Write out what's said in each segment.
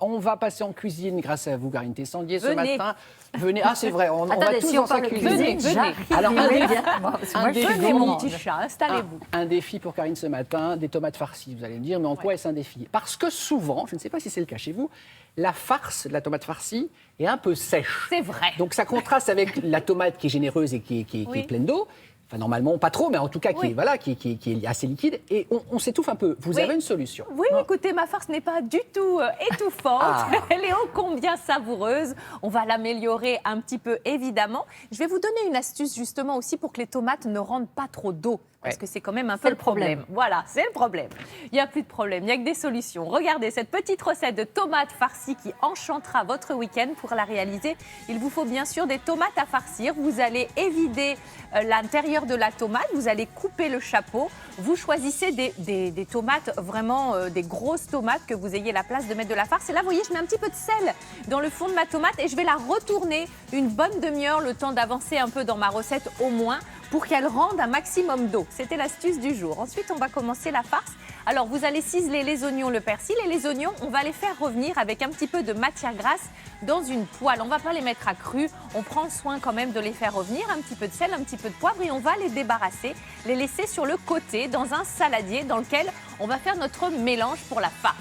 On va passer en cuisine grâce à vous, Karine Tessandier, ce Venez. matin. Venez. Ah, c'est vrai, on va Attendez, tous si dans on sa parle de cuisine. cuisine, Venez. Alors, un défi, Moi, je Venez, suis mon gourmande. petit chat, installez-vous. un défi pour Karine ce matin, des tomates farcies. Vous allez me dire, mais en quoi est-ce un défi? Parce que souvent, je ne sais pas si c'est le cas chez vous, la farce de la tomate farcie est un peu sèche. C'est vrai. Donc ça contraste avec la tomate qui est généreuse et qui Oui. est pleine d'eau. Enfin, normalement, pas trop, mais en tout cas, Oui. qui est assez liquide. Et on s'étouffe un peu. Vous Oui. avez une solution. Oui, écoutez, ma farce n'est pas du tout étouffante. Ah. Elle est ô combien savoureuse. On va l'améliorer un petit peu, évidemment. Je vais vous donner une astuce, justement, aussi pour que les tomates ne rendent pas trop d'eau. Parce Ouais. que c'est quand même un peu le problème. Voilà, c'est le problème. Il n'y a plus de problème, il n'y a que des solutions. Regardez cette petite recette de tomates farcies qui enchantera votre week-end. Pour la réaliser, il vous faut bien sûr des tomates à farcir. Vous allez évider l'intérieur de la tomate, vous allez couper le chapeau. Vous choisissez des tomates, vraiment des grosses tomates que vous ayez la place de mettre de la farce. Et là, vous voyez, je mets un petit peu de sel dans le fond de ma tomate et je vais la retourner une bonne demi-heure, le temps d'avancer un peu dans ma recette au moins, pour qu'elle rende un maximum d'eau. C'était l'astuce du jour. Ensuite, on va commencer la farce. Alors, vous allez ciseler les oignons, le persil et les oignons, on va les faire revenir avec un petit peu de matière grasse dans une poêle. On ne va pas les mettre à cru, on prend soin quand même de les faire revenir, un petit peu de sel, un petit peu de poivre et on va les débarrasser, les laisser sur le côté dans un saladier dans lequel on va faire notre mélange pour la farce.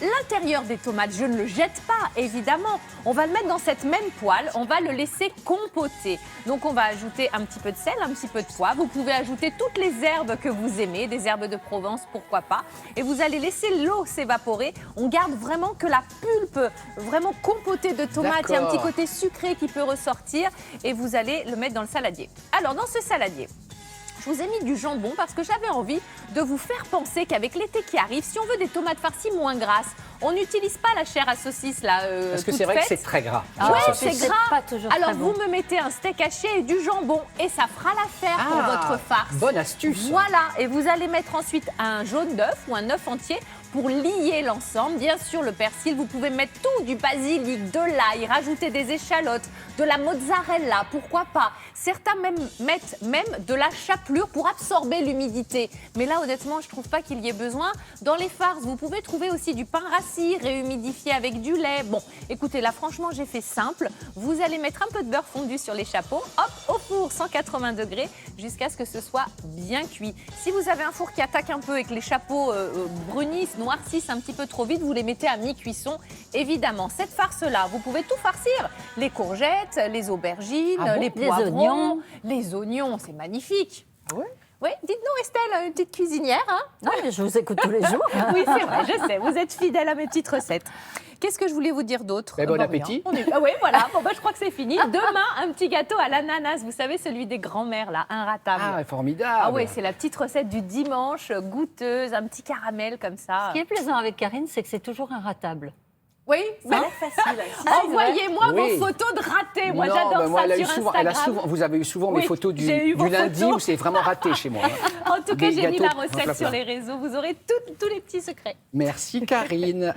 L'intérieur des tomates, je ne le jette pas, évidemment. On va le mettre dans cette même poêle, on va le laisser compoter. Donc, on va ajouter un petit peu de sel, un petit peu de poivre. Vous pouvez ajouter toutes les herbes que vous aimez, des herbes de Provence, pourquoi pas. Et vous allez laisser l'eau s'évaporer. On garde vraiment que la pulpe, vraiment compotée de tomates. Il y a un petit D'accord. côté sucré qui peut ressortir. Et vous allez le mettre dans le saladier. Alors, dans ce saladier, je vous ai mis du jambon parce que j'avais envie de vous faire penser qu'avec l'été qui arrive, si on veut des tomates farcies moins grasses, on n'utilise pas la chair à saucisse là. Parce que toute c'est vrai que faite. c'est très gras. Ouais, Genre ça, c'est c'est gras. pas toujours Alors très vous bon. me mettez un steak haché et du jambon et ça fera l'affaire pour Ah, votre farce. bonne astuce. Voilà, et vous allez mettre ensuite un jaune d'œuf ou un œuf entier pour lier l'ensemble. Bien sûr, le persil, vous pouvez mettre tout, du basilic, de l'ail, rajouter des échalotes, de la mozzarella, pourquoi pas. Certains mettent même de la chapelure pour absorber l'humidité. Mais là, honnêtement, je ne trouve pas qu'il y ait besoin. Dans les farces, vous pouvez trouver aussi du pain rassis réhumidifié avec du lait. Bon, écoutez, là, franchement, j'ai fait simple. Vous allez mettre un peu de beurre fondu sur les chapeaux, hop, au four 180 degrés jusqu'à ce que ce soit bien cuit. Si vous avez un four qui attaque un peu et que les chapeaux brunissent, noircissent un petit peu trop vite, vous les mettez à mi-cuisson, évidemment. Cette farce-là, vous pouvez tout farcir. Les courgettes, les aubergines, Ah bon? les Les poivrons, oignons. les oignons, c'est magnifique. Ah ouais? Oui, dites-nous Estelle, une petite cuisinière, hein? Non, mais je vous écoute tous les jours. Oui, c'est vrai, je sais, vous êtes fidèle à mes petites recettes. Qu'est-ce que je voulais vous dire d'autre? Mais bon Rien. appétit. Ah oui, voilà, bon, je crois que c'est fini. Demain, un petit gâteau à l'ananas, vous savez, celui des grands-mères, là, inratable. Ah, formidable. Ah ouais, c'est la petite recette du dimanche, goûteuse, un petit caramel comme ça. Ce qui est plaisant avec Karine, c'est que c'est toujours inratable. Oui, Ça facile. envoyez-moi Oui. vos photos de ratés. Moi, Non, j'adore mais moi, ça elle a eu sur souvent, Instagram. vous avez eu souvent mes Oui, photos du j'ai eu vos lundi photos. où c'est vraiment raté chez moi. En tout cas, Des j'ai mis gâteaux la plein, recette plein, sur plein. les réseaux. Vous aurez tous les petits secrets. Merci Karine.